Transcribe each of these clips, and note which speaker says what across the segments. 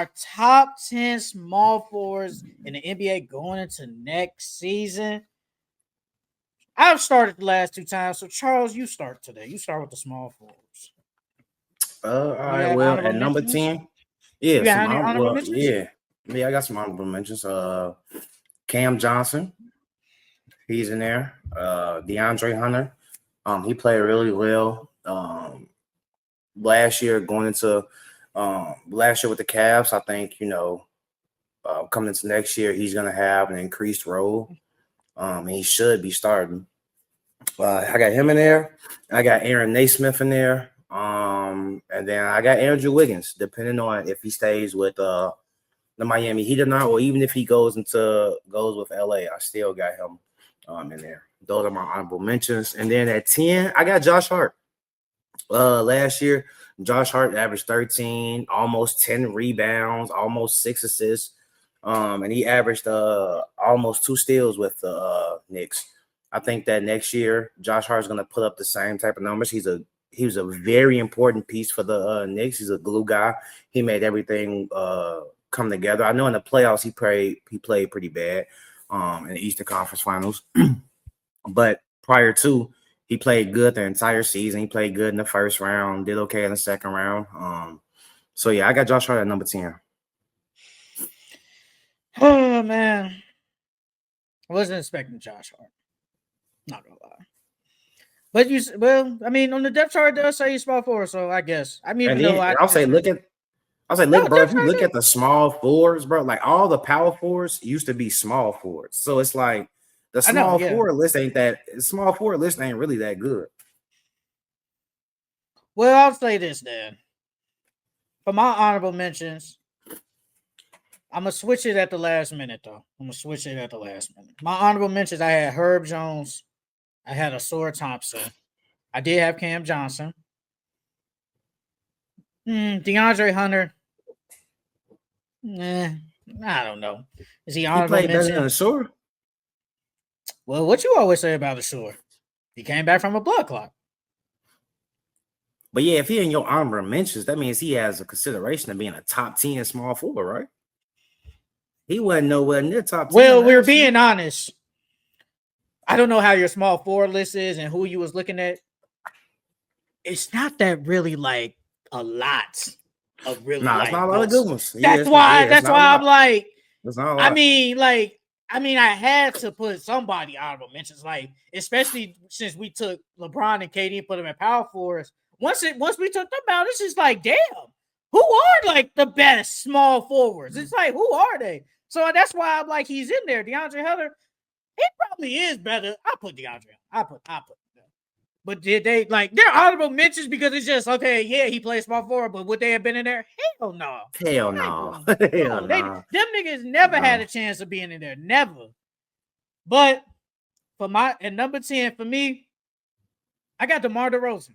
Speaker 1: our top 10 small forwards in the NBA going into next season. I've started the last 2 times, so Charles, you start today. You start with the small forwards.
Speaker 2: All
Speaker 1: You
Speaker 2: right.
Speaker 1: have
Speaker 2: Well,
Speaker 1: honorable
Speaker 2: at number
Speaker 1: mentions?
Speaker 2: 10, yeah,
Speaker 1: You got any honorable mentions?
Speaker 2: yeah, I got some honorable mentions. Cam Johnson, he's in there. DeAndre Hunter, he played really well. Last year going into last year with the Cavs, I think coming into next year he's gonna have an increased role. And he should be starting. I got him in there. I got Aaron Naismith in there. And then I got Andrew Wiggins, depending on if he stays with the Miami Heat or not, or even if he goes with LA, I still got him in there. Those are my honorable mentions. And then at 10, I got Josh Hart. Last year, Josh Hart averaged 13, almost 10 rebounds, almost 6 assists. And he averaged almost 2 steals with the Knicks. I think that next year, Josh Hart is going to put up the same type of numbers. He was a very important piece for the Knicks. He's a glue guy. He made everything come together. I know in the playoffs he played pretty bad in the Eastern Conference Finals, but prior to, he played good the entire season. He played good in the first round, did okay in the second round. So yeah, I got Josh Hart at number 10.
Speaker 1: Oh man, I wasn't expecting Josh Hart. Not gonna lie. But I mean, on the depth chart, it does say he's small forward, so I guess. I mean,
Speaker 2: And then I'll say, look, bro, if you look at the small forwards, bro, like all the power forwards used to be small forwards. So it's like the small forward list ain't really that good.
Speaker 1: Well, I'll say this then. For my honorable mentions, I'm gonna switch it at the last minute, though. My honorable mentions: I had Herb Jones, I had Asura Thompson, I did have Cam Johnson, DeAndre Hunter. I don't know. Is he honorable mention?
Speaker 2: He played better than Asura.
Speaker 1: Well, what you always say about Asura? He came back from a blood clot.
Speaker 2: But yeah, if he in your honorable mentions, that means he has a consideration of being a top 10 small forward, right? He wasn't nowhere near top 10.
Speaker 1: Well, we're being honest. I don't know how your small forward list is and who you was looking at. It's not that really like a lot of really.
Speaker 2: Nah, it's not a lot of good ones.
Speaker 1: That's why I'm like.
Speaker 2: It's not a lot.
Speaker 1: I mean, I had to put somebody honorable mentions, like especially since we took LeBron and KD and put them at power forwards. Once we took them out, it's just like, damn, who are like the best small forwards? It's like, who are they? So that's why I'm like, he's in there. DeAndre Hunter, he probably is better. I put DeAndre. I put. But did they like they're honorable mentions because it's just okay? Yeah, he plays small forward, but would they have been in there? Hell no.
Speaker 2: Hell no.
Speaker 1: Them niggas never had a chance of being in there. Never. But at number 10 for me, I got DeMar DeRozan.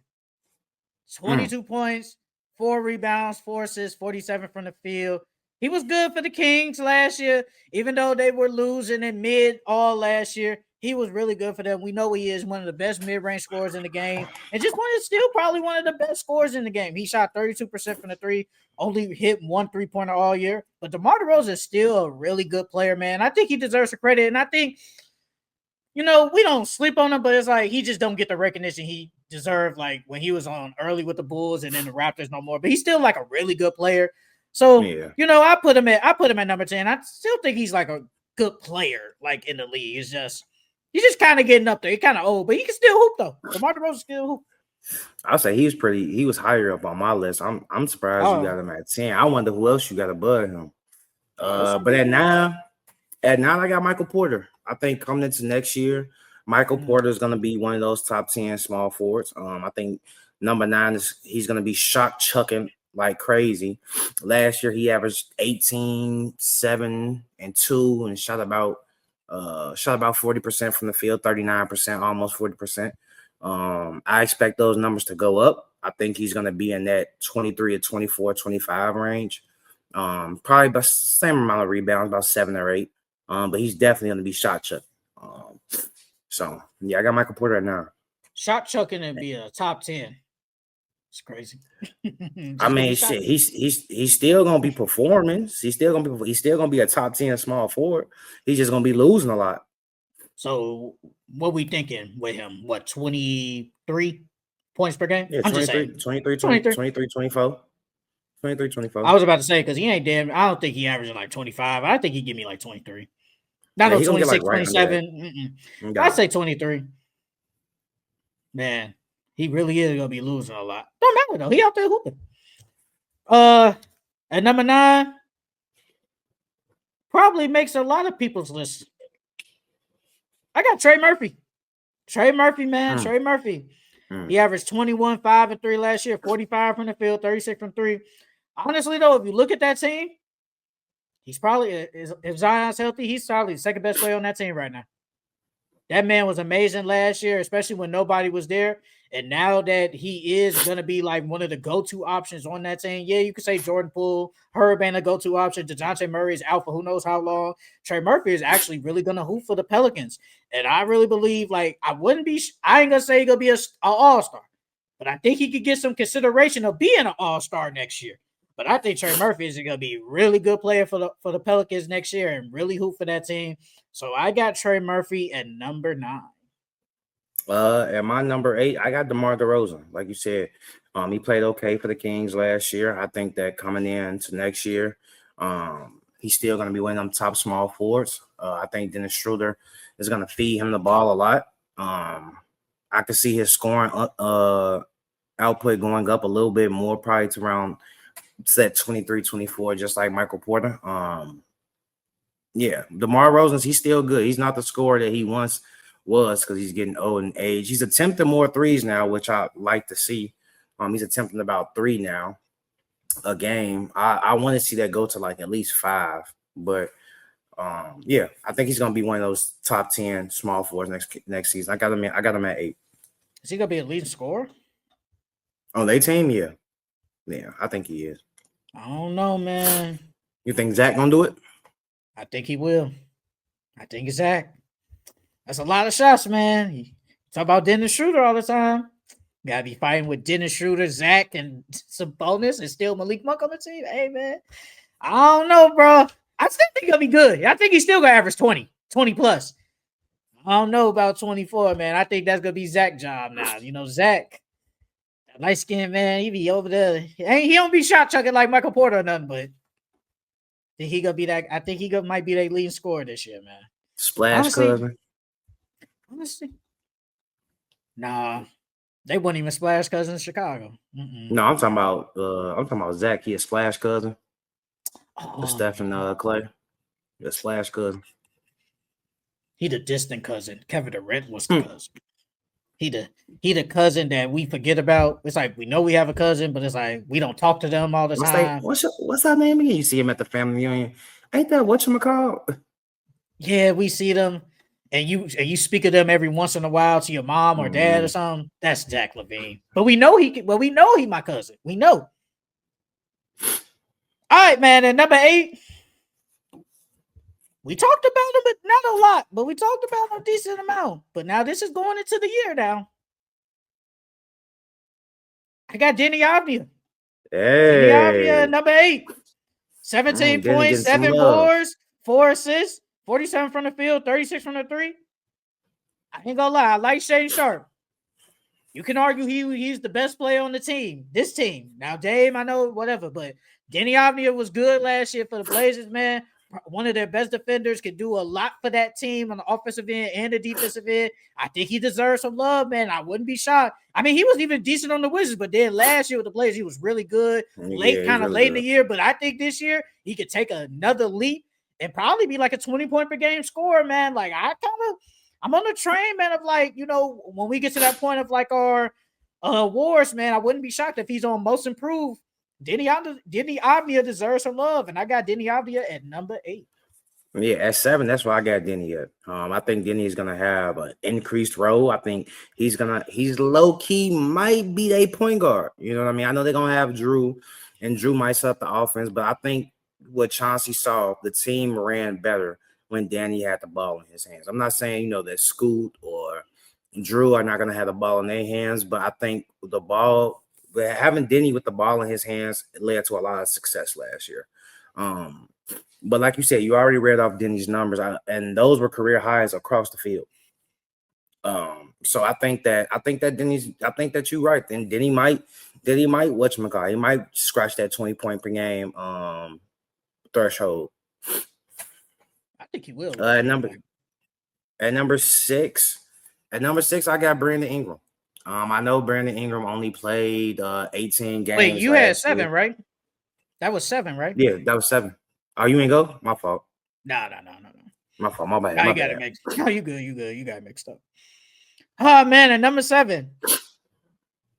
Speaker 1: 22 points, 4 rebounds, 4 assists, 47 from the field. He was good for the Kings last year, even though they were losing in mid all last year. He was really good for them. We know he is one of the best mid-range scorers in the game, and still probably one of the best scorers in the game. He shot 32% from the three, only hit 1 3-pointer all year. But DeMar DeRozan is still a really good player, man. I think he deserves the credit, and I think, we don't sleep on him, but it's like he just don't get the recognition he deserved, like when he was on early with the Bulls and then the Raptors no more. But he's still like a really good player. So, I put him at number 10. I still think he's like a good player, like in the league. He's just kind of getting up there. He's kind of old, but he can still hoop though. DeMar DeRozan still hoop.
Speaker 2: I'll say he was higher up on my list. I'm surprised you got him at 10. I wonder who else you got above him. But at 9, I got Michael Porter. I think coming into next year, Michael Porter is going to be one of those top 10 small forwards. I think number 9 he's going to be shot chucking like crazy. Last year he averaged 18, 7, and 2 and shot about 40% from the field, 39%, almost 40%. I expect those numbers to go up. I think he's going to be in that 23 to 24, 25 range. Probably about the same amount of rebounds, about 7 or 8. But he's definitely going to be shot chucking. So yeah, I got Michael Porter at 9.
Speaker 1: Shot chucking and be a top 10. It's crazy.
Speaker 2: I mean, shit, he's still gonna be performing. He's still gonna be a top 10 small forward. He's just gonna be losing a lot.
Speaker 1: So what we thinking with him? What, 23 points per game?
Speaker 2: Yeah,
Speaker 1: I'm just saying
Speaker 2: 23,
Speaker 1: 23.
Speaker 2: 23, 24. 23, 24.
Speaker 1: I was about to say because he ain't damn. I don't think he averaging like 25. I think he give me like 23. Not
Speaker 2: Yeah,
Speaker 1: no
Speaker 2: he gonna get like
Speaker 1: 26,
Speaker 2: right under that.
Speaker 1: 27.
Speaker 2: Nah.
Speaker 1: I'd say 23. Man, he really is gonna be losing a lot. Don't matter though. He out there hooping. At number 9, probably makes a lot of people's list. I got Trey Murphy. Trey Murphy, man. Trey Murphy. He averaged 21, 5, and 3 last year, 45 from the field, 36 from 3. Honestly, though, if you look at that team, he's probably, if Zion's healthy, he's probably the second best player on that team right now. That man was amazing last year, especially when nobody was there. And now that he is going to be like one of the go-to options on that team, yeah, you could say Jordan Poole, Herb ain't a go-to option. DeJounte Murray is out for who knows how long. Trey Murphy is actually really going to hoop for the Pelicans. And I really believe, like, I ain't going to say he's going to be an all-star, but I think he could get some consideration of being an all-star next year. But I think Trey Murphy is going to be a really good player for the Pelicans next year and really hoop for that team. So I got Trey Murphy at number 9.
Speaker 2: At my number 8, I got DeMar DeRozan. Like you said, he played okay for the Kings last year. I think that coming into next year, he's still going to be one of them top small forwards. I think Dennis Schroeder is going to feed him the ball a lot. I could see his scoring output going up a little bit more, probably to around set 23, 24, just like Michael Porter. Yeah, DeMar DeRozan, he's still good. He's not the scorer that he once was because he's getting old in age. He's attempting more threes now, which I like to see. He's attempting about 3 now a game. I want to see that go to like at least 5. But yeah, I think he's gonna be one of those top 10 small forwards next season. I got him at 8.
Speaker 1: Is he gonna be a leading scorer?
Speaker 2: On their team, yeah. Yeah, I think he is.
Speaker 1: I don't know, man.
Speaker 2: You think Zach gonna do it?
Speaker 1: I think he will. I think it's Zach. That's a lot of shots, man. You talk about Dennis Schroeder all the time. You gotta be fighting with Dennis Schroeder, Zach, and some bonus, and still Malik Monk on the team. Hey, man. I don't know, bro. I still think he'll be good. I think he's still gonna average 20 plus. I don't know about 24, man. I think that's gonna be Zach's job now. You know, Zach, light skinned man, he be over there. He don't be shot chucking like Michael Porter or nothing, but I think he gonna be that. I think he might be that leading scorer this year, man.
Speaker 2: Splash cousin.
Speaker 1: Honestly, nah, they wouldn't even splash cousin in Chicago.
Speaker 2: No, I'm talking about Zach. He a splash cousin. The Stephen Clay, the splash cousin.
Speaker 1: He the distant cousin. Kevin Durant was the cousin. He the cousin that we forget about. It's like we know we have a cousin, but it's like we don't talk to them all the time.
Speaker 2: What's that name again? You see him at the family reunion. Ain't that whatchamacallit?
Speaker 1: Yeah, we see them, and you speak of them every once in a while to your mom or dad or something. That's Zach LaVine. But we know he my cousin. We know. All right, man. At number 8, we talked about him, but not a lot. But we talked about him a decent amount. But now this is going into the year now. I got Denny Avdia.
Speaker 2: Hey.
Speaker 1: Denny Avdia, number 8. 17 points, 7 boards, 4 assists, 47 from the field, 36 from the 3. I ain't gonna lie, I like Shane Sharp. You can argue he's the best player on the team. This team. Now, Dame, I know, whatever, but Denny Avdia was good last year for the Blazers, man. One of their best defenders, can do a lot for that team on the offensive end and the defensive end. I think he deserves some love, man. I wouldn't be shocked. I mean, he was even decent on the Wizards, but then last year with the Blazers, he was really good. Late in the year, but I think this year he could take another leap and probably be like a 20-point per game scorer, man. Like I'm on the train, man, of like, you know, when we get to that point of like our awards, man, I wouldn't be shocked if he's on most improved. Denny Avdia deserves some love, and I got Denny Avdia at number 8.
Speaker 2: Yeah, at 7, that's why I got Denny at. I think Denny is gonna have an increased role. I think he's low key might be a point guard. You know what I mean? I know they're gonna have Drew, and Drew might set up the offense, but I think what Chauncey saw, the team ran better when Danny had the ball in his hands. I'm not saying, you know, that Scoot or Drew are not gonna have the ball in their hands, but I think the ball having Denny with the ball in his hands led to a lot of success last year. But like you said, you already read off Denny's numbers, and those were career highs across the field. So I think that you're right. Then Denny might whatchamacallit, he might scratch that 20 point per game threshold.
Speaker 1: I think he will.
Speaker 2: At number six, I got Brandon Ingram. I know Brandon Ingram only played 18 games.
Speaker 1: Wait, you had 7, right? That was 7, right?
Speaker 2: Yeah, that was 7. Oh, you ain't go? My fault.
Speaker 1: No.
Speaker 2: My fault. My bad.
Speaker 1: No, you got it mixed. No, you good. You got it mixed up. Oh man, at number 7,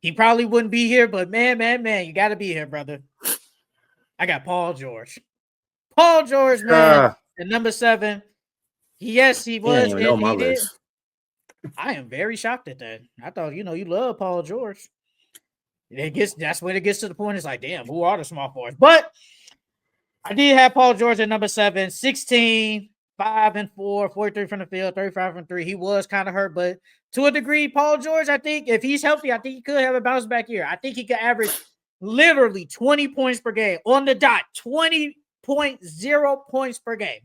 Speaker 1: he probably wouldn't be here, but man, you got to be here, brother. I got Paul George. Paul George, man, at number 7. Yes, he was.
Speaker 2: He know my list.
Speaker 1: I am very shocked at that. I thought, you love Paul George. That's when it gets to the point. It's like, damn, who are the small forwards? But I did have Paul George at number 7, 16, 5 and 4, 43 from the field, 35 from 3. He was kind of hurt, but to a degree, Paul George, I think if he's healthy, I think he could have a bounce back year. I think he could average literally 20 points per game on the dot, 20.0 points per game.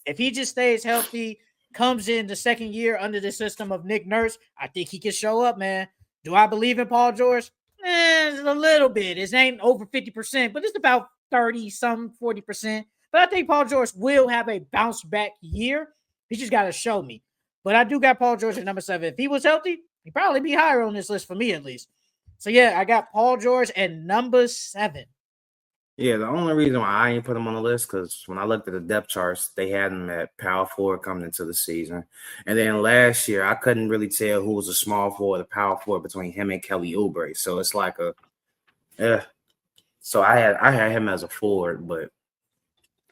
Speaker 1: If he just stays healthy, comes in the second year under the system of Nick Nurse, I think he can show up, man. Do I believe in Paul George? A little bit. It ain't over 50%, but it's about 30-some, 40%. But I think Paul George will have a bounce back year. He just got to show me. But I do got Paul George at number 7. If he was healthy, he'd probably be higher on this list for me at least. So, yeah, I got Paul George at number 7.
Speaker 2: Yeah, the only reason why I ain't put him on the list because when I looked at the depth charts, they had him at power forward coming into the season. And then last year, I couldn't really tell who was a small forward or power forward between him and Kelly Oubre. So it's like so I had him as a forward, but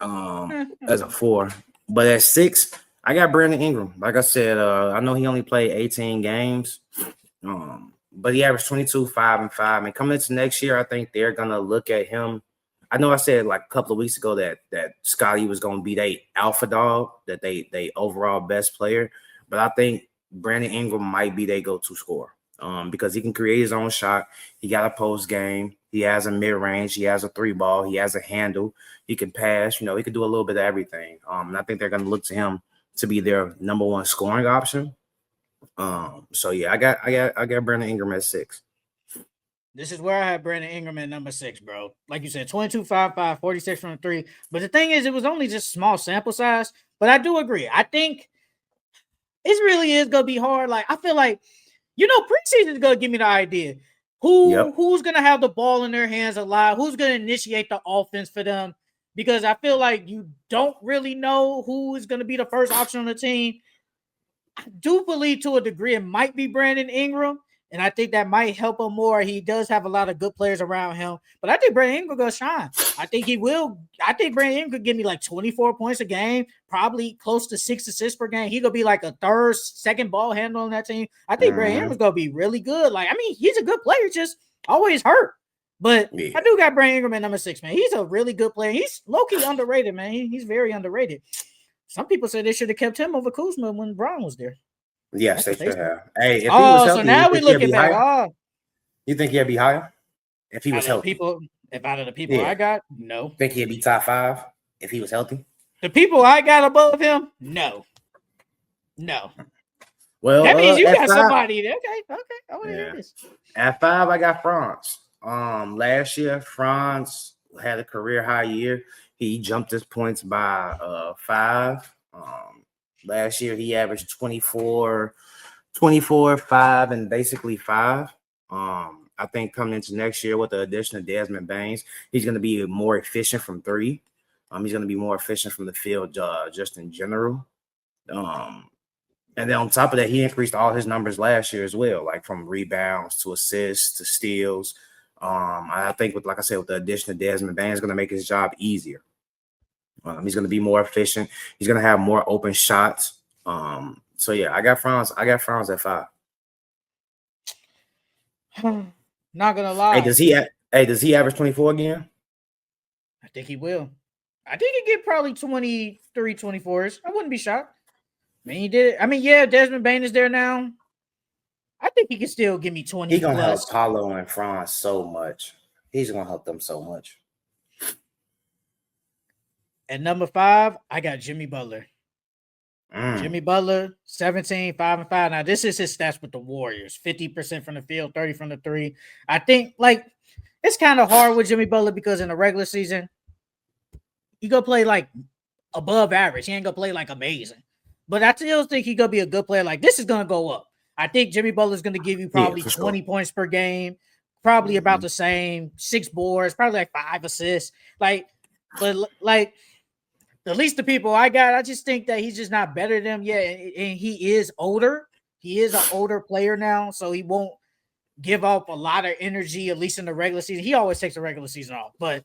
Speaker 2: as a 4. But at 6, I got Brandon Ingram. Like I said, I know he only played 18 games. But he averaged 22, 5 and 5. And coming into next year, I think they're gonna look at him. I know I said like a couple of weeks ago that Scotty was gonna be their alpha dog, that they overall best player. But I think Brandon Ingram might be their go-to scorer. Because he can create his own shot. He got a post game. He has a mid-range. He has a 3-ball. He has a handle. He can pass. He can do a little bit of everything. And I think they're going to look to him to be their number 1 scoring option. So yeah, I got Brandon Ingram at 6.
Speaker 1: This is where I had Brandon Ingram at number 6, bro. Like you said, 22, 5, 5, 46 from the 3. But the thing is, it was only just small sample size. But I do agree. I think it really is going to be hard. Like, I feel like, preseason is going to give me the idea. Who's going to have the ball in their hands a lot? Who's going to initiate the offense for them? Because I feel like you don't really know who is going to be the first option on the team. I do believe to a degree it might be Brandon Ingram, and I think that might help him more. He does have a lot of good players around him, but I think Brandon Ingram going to shine. I think he will. I think Brandon Ingram could give me like 24 points a game, probably close to 6 assists per game. He could be like a third, second ball handler on that team. I think Brandon Ingram's going to be really good. Like, I mean, he's a good player, just always hurt. But yeah. I do got Brandon Ingram at number 6, man. He's a really good player. He's low-key underrated, man. He's very underrated. Some people said they should have kept him over Kuzma when Brown was there.
Speaker 2: Yes, they should have. Hey, if he was healthy,
Speaker 1: so now we look at that.
Speaker 2: You think he'd be higher if he was healthy?
Speaker 1: Out of the people I got, no.
Speaker 2: Think he'd be top 5 if he was healthy?
Speaker 1: The people I got above him, no.
Speaker 2: Well,
Speaker 1: that means you got somebody there. Okay. I want to hear this.
Speaker 2: At 5, I got Franz. Last year, Franz had a career high year. He jumped his points by 5. Last year, he averaged 24, 5, and basically 5. I think coming into next year with the addition of Desmond Baines, he's going to be more efficient from 3. He's going to be more efficient from the field just in general. And then on top of that, he increased all his numbers last year as well, like from rebounds to assists to steals. I think with the addition of Desmond Baines, is going to make his job easier. He's going to be more efficient. He's going to have more open shots. So yeah, I got Franz at 5.
Speaker 1: Not gonna lie.
Speaker 2: Does he average 24 again?
Speaker 1: I think he will. I think he get probably 23, 24s. I wouldn't be shocked. I mean, he did. I mean, yeah, Desmond Bain is there now. I think he can still give me 20
Speaker 2: He gonna
Speaker 1: plus.
Speaker 2: help Paulo and Franz so much. He's gonna help them so much.
Speaker 1: At number 5, I got Jimmy Butler. Jimmy Butler, 17, 5 and 5. Now, this is his stats with the Warriors. 50% from the field, 30 from the three. I think like it's kind of hard with Jimmy Butler because in the regular season, he gonna play like above average. He ain't gonna play like amazing. But I still think he gonna be a good player. Like this is gonna go up. I think Jimmy Butler's gonna give you probably 20 points per game, probably about the same, 6 boards, probably like 5 assists. Like, but like at least the people I got, I just think that he's just not better than them yet. And he is older. He is an older player now, so he won't give up a lot of energy, at least in the regular season. He always takes the regular season off. But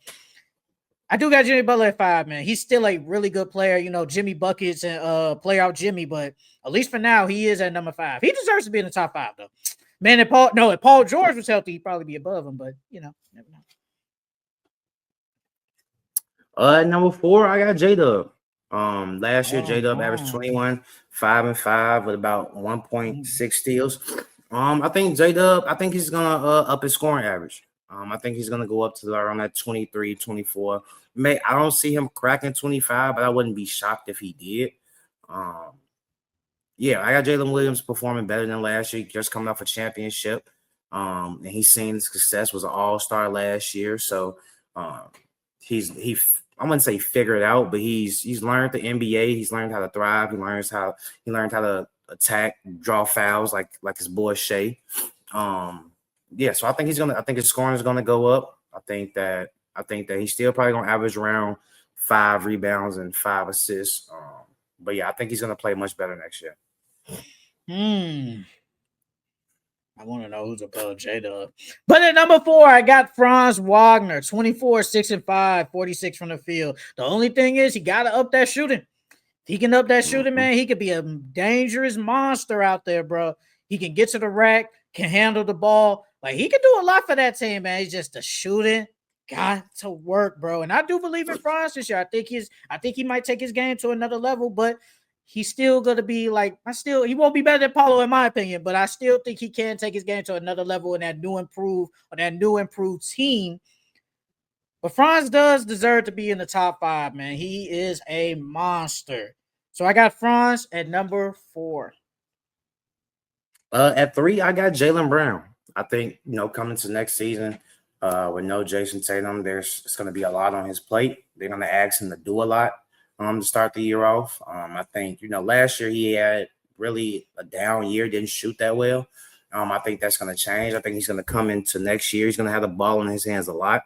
Speaker 1: I do got Jimmy Butler at 5, man. He's still a really good player. You know, Jimmy buckets and playoff Jimmy, but at least for now, he is at number 5. He deserves to be in the top 5, though. Man, if Paul George was healthy, he'd probably be above him, but you know, never know.
Speaker 2: Number 4, I got J-Dub. Last year, J-Dub averaged 21, 5 and 5 with about 1.6 steals. I think J-Dub, I think he's gonna up his scoring average. I think he's gonna go up to around that 23, 24. I don't see him cracking 25, but I wouldn't be shocked if he did. Yeah, I got Jalen Williams performing better than last year, just coming off a championship. And he's seen his success, was an all-star last year. So I wouldn't say figured it out, but he's learned the NBA. He's learned how to thrive. He learned how to attack, draw fouls like his boy Shea. Yeah, so I think his scoring is gonna go up. I think that he's still probably gonna average around 5 rebounds and 5 assists. But yeah, I think he's gonna play much better next year.
Speaker 1: I want to know who's above J-Dub. But at number 4, I got Franz Wagner, 24, 6 and 5, 46 from the field. The only thing is he got to up that shooting. If he can up that shooting, man, he could be a dangerous monster out there, bro. He can get to the rack, can handle the ball. Like, he can do a lot for that team, man. He's just the shooting got to work, bro. And I do believe in Franz this year. I think he might take his game to another level, but he's still going to be like, he won't be better than Paulo in my opinion, but I still think he can take his game to another level in that new improved team. But Franz does deserve to be in the top 5, man. He is a monster. So I got Franz at number 4.
Speaker 2: At 3, I got Jaylen Brown. I think, coming to next season, with no Jason Tatum, it's going to be a lot on his plate. They're going to ask him to do a lot to start the year off. I think, last year he had really a down year, didn't shoot that well. I think that's going to change. I think he's going to come into next year. He's going to have the ball in his hands a lot.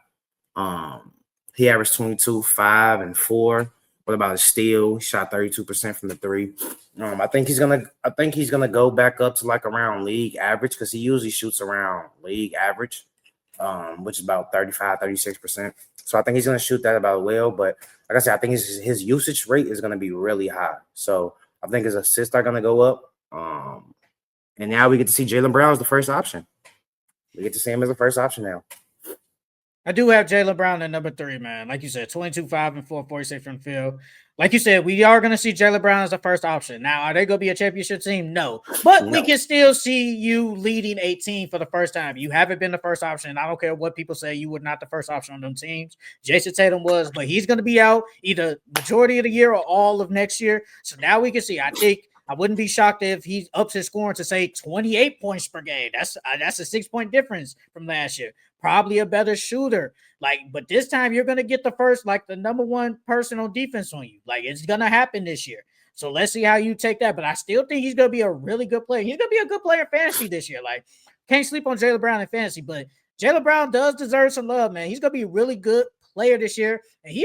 Speaker 2: He averaged 22, 5 and 4. What about a steal? He shot 32% from the 3. I think he's gonna go back up to like around league average because he usually shoots around league average, which is about 35, 36%. So I think he's gonna shoot that about well. But like I said, I think his usage rate is gonna be really high. So I think his assists are gonna go up. And now we get to see Jaylen Brown as the first option. We get to see him as the first option now.
Speaker 1: I do have Jaylen Brown at number 3, man. Like you said, 22, 5 and 4, 46 from the field. Like you said, we are going to see Jaylen Brown as the first option. Now, are they going to be a championship team? No. But we can still see you leading a team for the first time. You haven't been the first option. I don't care what people say. You were not the first option on them teams. Jason Tatum was, but he's going to be out either majority of the year or all of next year. So now we can see. I wouldn't be shocked if he ups his scoring to say 28 points per game. That's a 6-point difference from last year. Probably a better shooter. But this time you're gonna get the number 1 person on defense on you. It's gonna happen this year. So let's see how you take that. But I still think he's gonna be a really good player. He's gonna be a good player in fantasy this year. Can't sleep on Jaylen Brown in fantasy, but Jaylen Brown does deserve some love, man. He's gonna be a really good player this year, and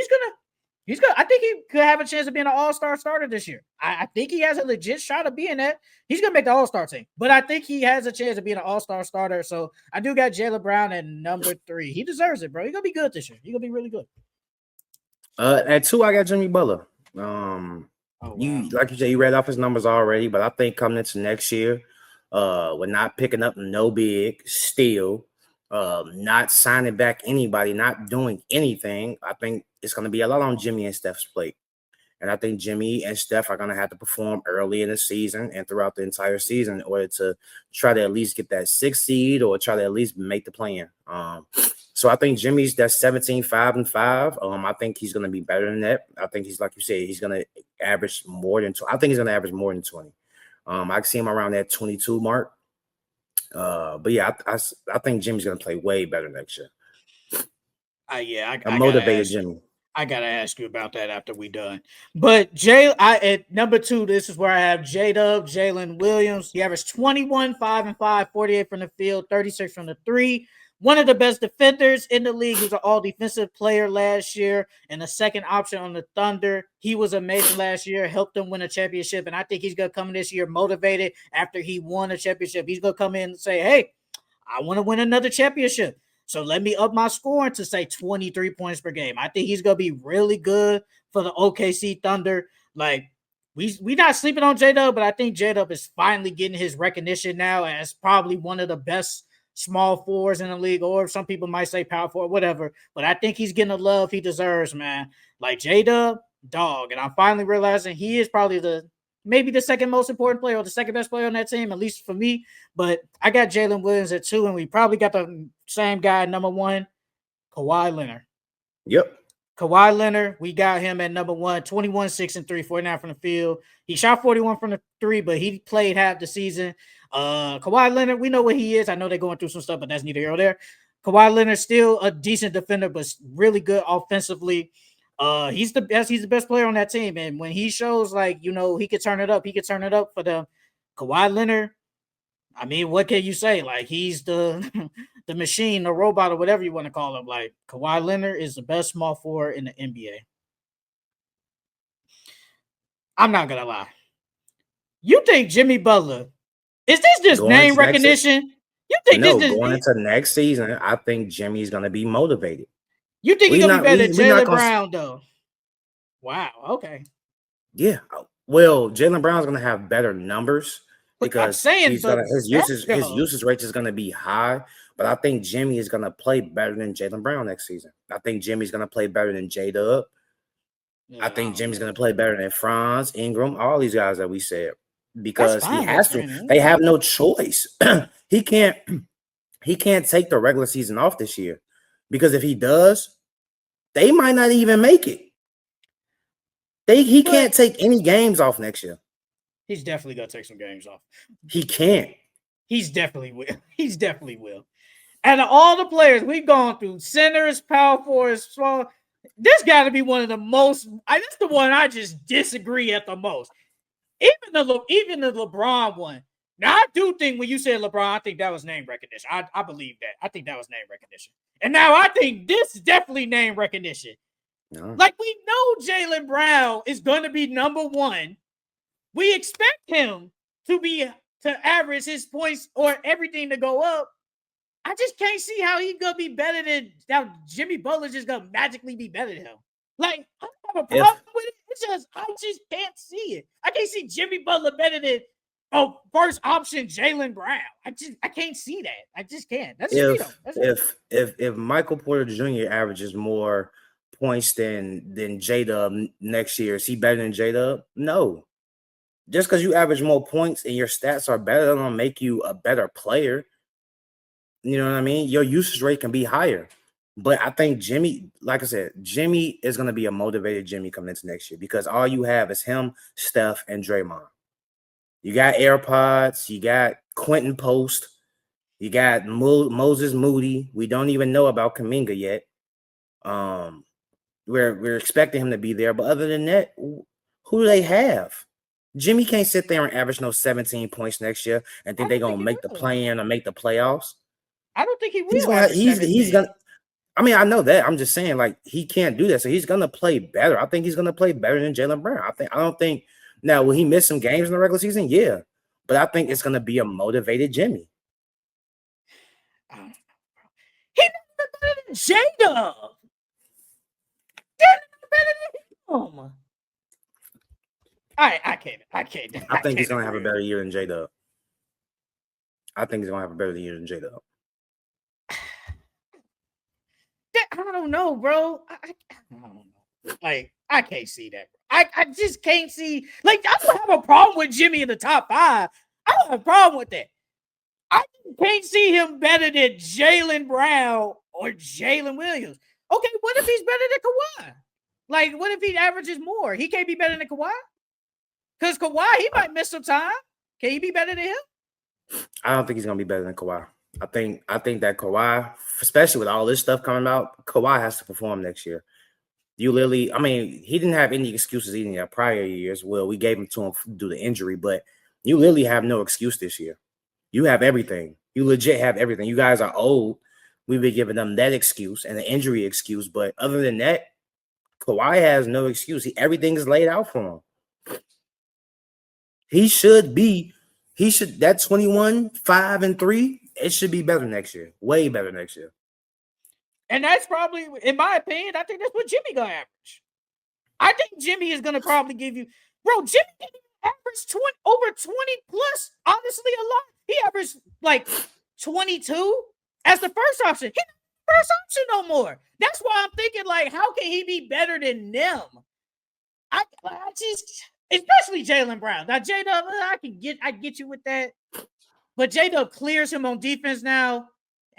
Speaker 1: I think he could have a chance of being an all-star starter this year. I think he has a legit shot of being that. He's going to make the all-star team. But I think he has a chance of being an all-star starter. So I do got Jaylen Brown at number 3. He deserves it, bro. He's going to be good this year. He's going to be really good.
Speaker 2: At 2, I got Jimmy Butler. Like you said, you read off his numbers already, but I think coming into next year, we're not picking up no big steal. Not signing back anybody, not doing anything. I think it's going to be a lot on Jimmy and Steph's plate. And I think Jimmy and Steph are going to have to perform early in the season and throughout the entire season in order to try to at least get that 6th seed or try to at least make the play-in. So I think Jimmy's that 17-5-5. I think he's going to be better than that. I think he's, like you said, he's going to average more than 20. I think he's going to average more than 20. I can see him around that 22 mark. But yeah, I think Jimmy's going to play way better next year.
Speaker 1: I
Speaker 2: motivated Jimmy.
Speaker 1: I gotta ask you about that after we done. But at number 2, this is where I have J-Dub, Jalen Williams. He averaged 21, 5-5, 48 from the field, 36 from the 3. One of the best defenders in the league. He was an all-defensive player last year and a second option on the Thunder. He was amazing last year, helped them win a championship, and I think he's going to come in this year motivated after he won a championship. He's going to come in and say, hey, I want to win another championship. So let me up my scoring to say 23 points per game. I think he's going to be really good for the OKC Thunder. Like, we not sleeping on J-Dub, but I think J-Dub is finally getting his recognition now as probably one of the best small fours in the league, or some people might say power forward, whatever. But I think he's getting the love he deserves, man. Like J-Dub, dog. And I'm finally realizing he is probably maybe the second most important player or the second best player on that team, at least for me. But I got Jalen Williams at 2, and we probably got the same guy, number 1, Kawhi Leonard.
Speaker 2: Yep.
Speaker 1: Kawhi Leonard, we got him at number 1, 21, 6-3, 49 from the field. He shot 41 from the 3, but he played half the season. Kawhi Leonard, we know what he is. I know they're going through some stuff, but that's neither here nor there. Kawhi Leonard still a decent defender, but really good offensively. He's the best player on that team. And when he shows he could turn it up, for them. Kawhi Leonard, I mean, what can you say? Like, he's the the machine, the robot, or whatever you want to call him. Like, Kawhi Leonard is the best small forward in the NBA. I'm not gonna lie. You think Jimmy Butler, is this just name recognition? You think
Speaker 2: going into next season, I think Jimmy's gonna be motivated.
Speaker 1: You think he's gonna be better than Jaylen Brown, though? Wow. Okay.
Speaker 2: Yeah. Well, Jaylen Brown's gonna have better numbers because his usage rate is gonna be high. But I think Jimmy is gonna play better than Jaylen Brown next season. I think Jimmy's gonna play better than J-Dub. I think Jimmy's gonna play better than Franz, Ingram, all these guys that we said, because he has to. They have no choice. He can't take the regular season off this year, because if he does, they might not even make it. He can't take any games off next year.
Speaker 1: He's definitely gonna take some games off.
Speaker 2: He can't.
Speaker 1: He's definitely will. He's definitely will. Out of all the players we've gone through, centers, power forwards, small, this got to be one of the most. That's the one I just disagree at the most. Even the LeBron one. Now, I do think when you said LeBron, I think that was name recognition. I believe that. I think that was name recognition. And now I think this is definitely name recognition. No. Like, we know Jaylen Brown is going to be number 1. We expect him to average his points or everything to go up. I just can't see how he's going to be better than Jimmy Butler's just going to magically be better than him. Like, I don't have a problem with it. I just can't see it. I can't see Jimmy Butler better than first option Jaylen Brown. I can't see that. I just can't. That's
Speaker 2: if Michael Porter Jr. averages more points than J-Dub next year, is he better than J-Dub? No. Just because you average more points and your stats are better, that don't make you a better player. You know what I mean? Your usage rate can be higher. But I think Jimmy, like I said, Jimmy is going to be a motivated Jimmy coming into next year, because all you have is him, Steph, and Draymond. You got AirPods. You got Quentin Post. You got Moses Moody. We don't even know about Kuminga yet. We're expecting him to be there. But other than that, who do they have? Jimmy can't sit there and average no 17 points next year and think they're going to make the play-in or make the playoffs.
Speaker 1: I don't think he will.
Speaker 2: He's going to. I mean, I know that. I'm just saying, like, he can't do that. So he's going to play better. I think he's going to play better than Jaylen Brown. I don't think. Now, will he miss some games in the regular season? Yeah. But I think it's going to be a motivated Jimmy.
Speaker 1: He's not better than J-Dub. They're not better than him. I can't.
Speaker 2: I think he's going to have a better year than J-Dub. I think he's going to have a better year than J-Dub.
Speaker 1: I don't know, bro. I don't know. Like, I can't see that. I just can't see. Like, I don't have a problem with Jimmy in the top 5. I don't have a problem with that. I can't see him better than Jaylen Brown or Jalen Williams. Okay, what if he's better than Kawhi? Like, what if he averages more? He can't be better than Kawhi? Because Kawhi, he might miss some time. Can he be better than him?
Speaker 2: I don't think he's gonna be better than Kawhi. I think that Kawhi, especially with all this stuff coming out, Kawhi has to perform next year. You literally, I mean, he didn't have any excuses even in prior years. Well, we gave him to him due to injury, but you literally have no excuse this year. You have everything. You legit have everything. You guys are old. We've been giving them that excuse and the injury excuse, but other than that, Kawhi has no excuse. Everything is laid out for him. He should that 21, 5, and 3. It should be better next year. Way better next year.
Speaker 1: And that's probably, in my opinion, I think that's what Jimmy gonna average. I think Jimmy is gonna probably give you, bro. Jimmy didn't average over 20 plus. Honestly, a lot. He averaged like 22 as the first option. He's not the first option no more. That's why I'm thinking, like, how can he be better than them? I just, especially Jaylen Brown. Now, J-Dub, I get you with that. But J-Dub clears him on defense now.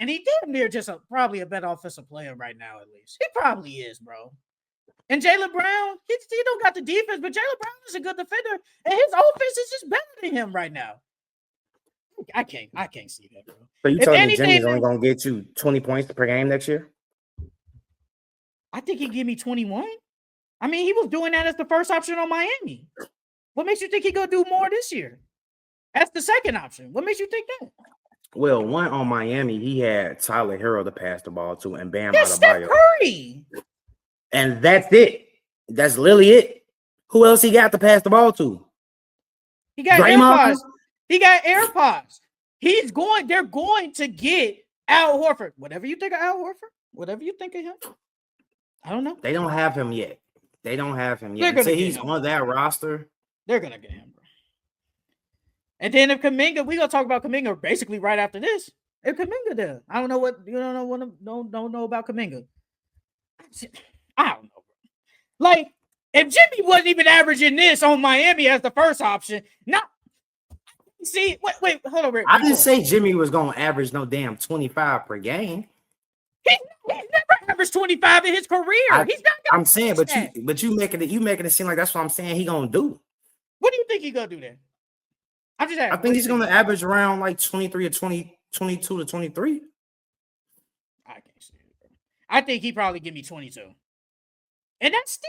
Speaker 1: And he damn near just probably a better offensive player right now, at least. He probably is, bro. And Jaylen Brown, he don't got the defense, but Jaylen Brown is a good defender, and his offense is just better than him right now. I can't see that, bro.
Speaker 2: So you telling me Jimmy's only gonna get you 20 points per game next year?
Speaker 1: I think he'd give me 21. I mean, he was doing that as the first option on Miami. What makes you think he's gonna do more this year? That's the second option. What makes you think that?
Speaker 2: Well, one on Miami, he had Tyler Hero to pass the ball to and Bam
Speaker 1: Adebayo. Steph Curry.
Speaker 2: And that's it. That's literally it. Who else he got to pass the ball to?
Speaker 1: He got AirPods. He got AirPods. They're going to get Al Horford. Whatever you think of Al Horford, whatever you think of him. I don't know.
Speaker 2: They don't have him yet. Until he's on that roster.
Speaker 1: They're gonna get him, bro. And then if Kuminga, we're gonna talk about Kuminga basically right after this. If Kuminga there, I don't know what you don't know about Kuminga. I don't know, bro. Like, if Jimmy wasn't even averaging this on Miami as the first option, wait, hold on.
Speaker 2: I didn't say Jimmy was gonna average no damn 25 per game.
Speaker 1: He's never averaged 25 in his career. He's not.
Speaker 2: I'm saying, but you making it seem like that's what I'm saying he gonna do.
Speaker 1: What do you think he gonna do then? I'm just asking.
Speaker 2: I think he's gonna average around like 23 or 22 to 23.
Speaker 1: I can't see it, bro. I think he probably give me 22. And that's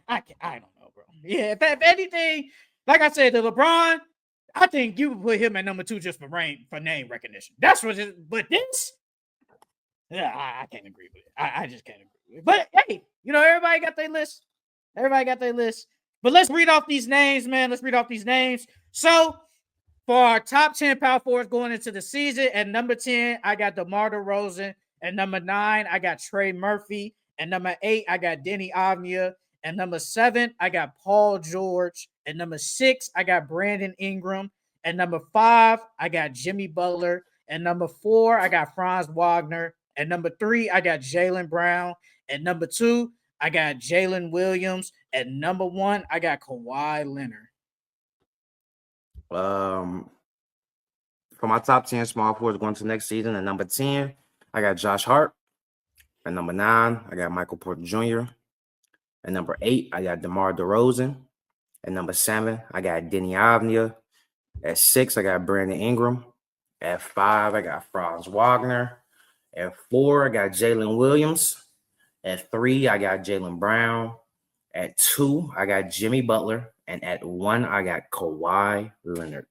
Speaker 1: I don't know, bro. Yeah, if anything, like I said, the LeBron, I think you put him at number 2 just for name recognition. That's what but this, yeah, I can't agree with it. I just can't agree with it. But hey, everybody got their list. But let's read off these names, man. So for our top 10 power forwards going into the season, at number 10, I got DeMar DeRozan. At number 9, I got Trey Murphy. At number 8, I got Denny Avdia. At number 7, I got Paul George. At number 6, I got Brandon Ingram. At number 5, I got Jimmy Butler. At number 4, I got Franz Wagner. At number 3, I got Jaylen Brown. At number 2, I got Jalen Williams. At number 1, I got Kawhi Leonard.
Speaker 2: For my top 10 small forwards going to next season, at number 10, I got Josh Hart. At number 9, I got Michael Porter Jr. At number 8, I got DeMar DeRozan. At number 7, I got Denny Avdia. At 6, I got Brandon Ingram. At 5, I got Franz Wagner. At 4, I got Jalen Williams. At 3, I got Jaylen Brown. At 2, I got Jimmy Butler. And at 1, I got Kawhi Leonard.